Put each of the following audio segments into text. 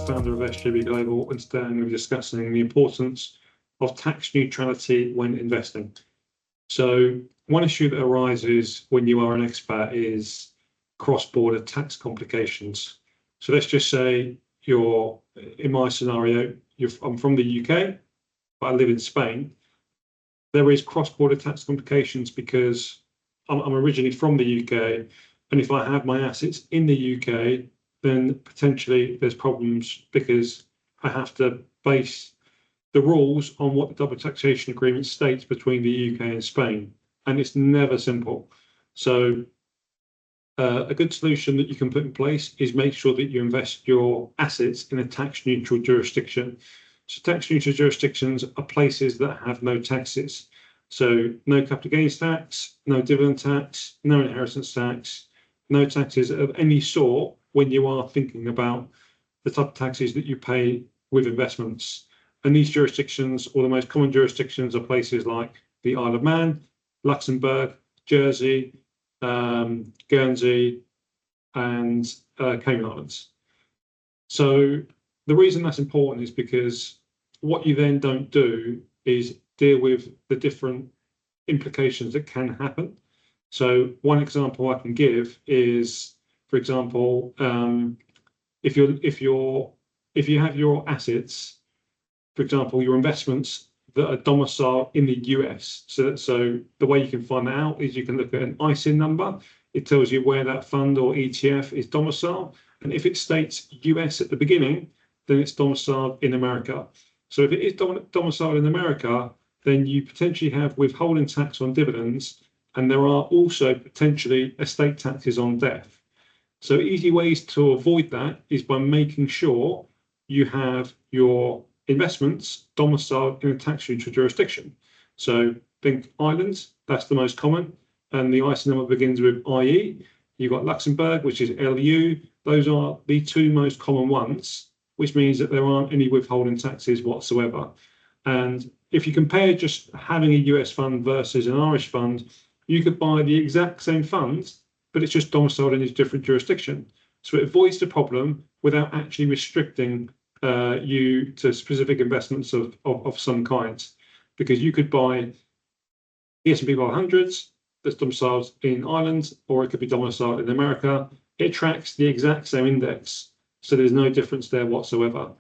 founder of SJB Global, and today I'm going to be discussing the importance of tax neutrality when investing. So one issue that arises when you are an expat is cross-border tax complications. So let's just say in my scenario, I'm from the UK, but I live in Spain. There is cross-border tax complications because I'm originally from the UK, and if I have my assets in the UK, then potentially there's problems because I have to base the rules on what the double taxation agreement states between the UK and Spain, and it's never simple. So a good solution that you can put in place is make sure that you invest your assets in a tax neutral jurisdiction. So tax neutral jurisdictions are places that have no taxes. So no capital gains tax, no dividend tax, no inheritance tax, no taxes of any sort when you are thinking about the type of taxes that you pay with investments. And these jurisdictions, or the most common jurisdictions, are places like the Isle of Man, Luxembourg, Jersey, Guernsey, and Cayman Islands. So the reason that's important is because what you then don't do is deal with the different implications that can happen. So one example I can give is, for example, if you have your assets, for example, your investments that are domiciled in the US. So the way you can find that out is you can look at an ISIN number. It tells you where that fund or ETF is domiciled. And if it states US at the beginning, then it's domiciled in America. So if it is domiciled in America, then you potentially have withholding tax on dividends, and there are also potentially estate taxes on death. So easy ways to avoid that is by making sure you have your investments domiciled in a tax neutral jurisdiction. So think islands, that's the most common, and the ISIN number begins with IE. You've got Luxembourg, which is LU. Those are the two most common ones, which means that there aren't any withholding taxes whatsoever. And if you compare just having a US fund versus an Irish fund, you could buy the exact same fund, but it's just domiciled in a different jurisdiction. So it avoids the problem without actually restricting you to specific investments of some kind, because you could buy the S&P 500s that's domiciled in Ireland, or it could be domiciled in America. It tracks the exact same index, so there's no difference there whatsoever.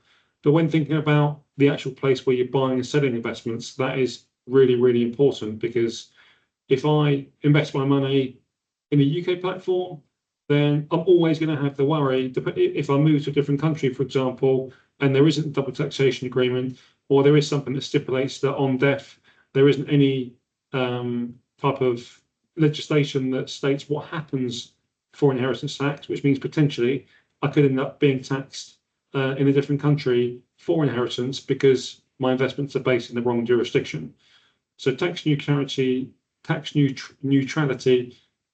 But when thinking about the actual place where you're buying and selling investments, that is really, really important, because if I invest my money in a UK platform, then I'm always going to have the worry if I move to a different country, for example, and there isn't a double taxation agreement, or there is something that stipulates that on death there isn't any type of legislation that states what happens for inheritance tax, which means potentially I could end up being taxed in a different country for inheritance because my investments are based in the wrong jurisdiction. So tax neutrality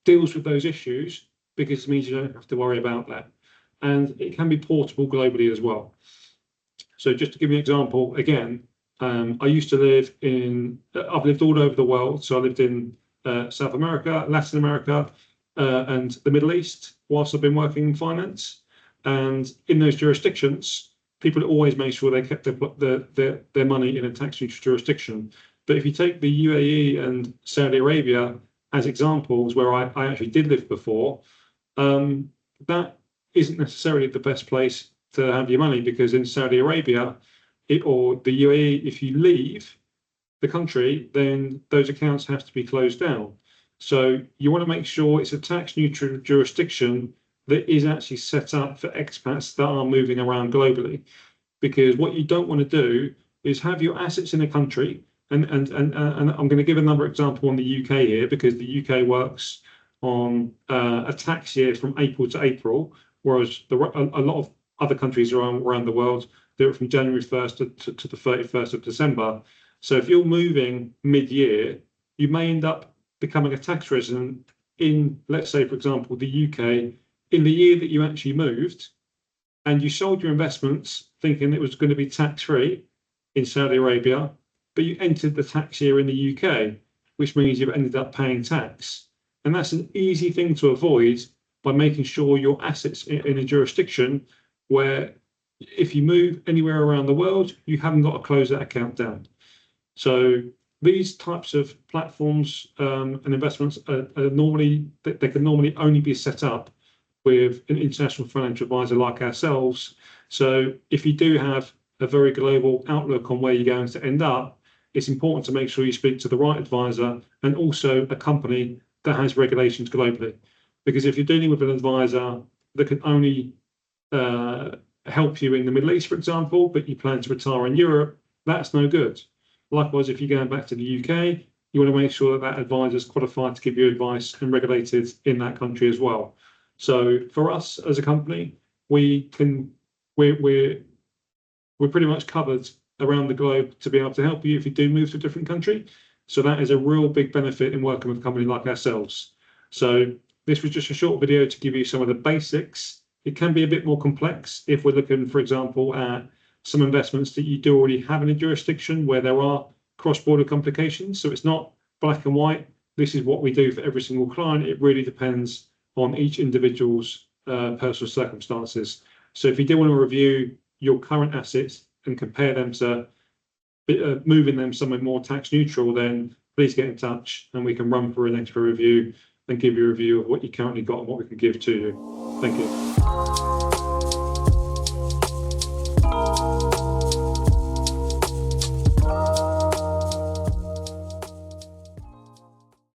deals with those issues because it means you don't have to worry about that. And it can be portable globally as well. So just to give you an example, again, I used to live I've lived all over the world. So I lived in South America, Latin America, and the Middle East whilst I've been working in finance. And in those jurisdictions, people always make sure they kept their money in a tax neutral jurisdiction. But if you take the UAE and Saudi Arabia as examples where I actually did live before, that isn't necessarily the best place to have your money, because in Saudi Arabia or the UAE, if you leave the country, then those accounts have to be closed down. So you want to make sure it's a tax neutral jurisdiction that is actually set up for expats that are moving around globally, because what you don't want to do is have your assets in a country, and I'm going to give another example on the UK here, because the UK works on a tax year from April to April, whereas a lot of other countries around the world do it from January 1st to the 31st of December. So if you're moving mid-year, you may end up becoming a tax resident in, let's say, for example, the UK in the year that you actually moved, and you sold your investments thinking it was going to be tax-free in Saudi Arabia, but you entered the tax year in the UK, which means you've ended up paying tax. And that's an easy thing to avoid by making sure your assets in a jurisdiction where if you move anywhere around the world, you haven't got to close that account down. So these types of platforms and investments are normally, they can normally only be set up with an international financial advisor like ourselves. So if you do have a very global outlook on where you're going to end up, it's important to make sure you speak to the right advisor and also a company that has regulations globally. Because if you're dealing with an advisor that can only help you in the Middle East, for example, but you plan to retire in Europe, that's no good. Likewise, if you're going back to the UK, you want to make sure that that advisor is qualified to give you advice and regulated in that country as well. So for us as a company, we're pretty much covered around the globe to be able to help you if you do move to a different country. So that is a real big benefit in working with a company like ourselves. So this was just a short video to give you some of the basics. It can be a bit more complex if we're looking, for example, at some investments that you do already have in a jurisdiction where there are cross-border complications. So it's not black and white. This is what we do for every single client. It really depends on each individual's personal circumstances. So if you do want to review your current assets and compare them to moving them somewhere more tax neutral, then please get in touch and we can run through an extra review and give you a review of what you currently got and what we can give to you. Thank you.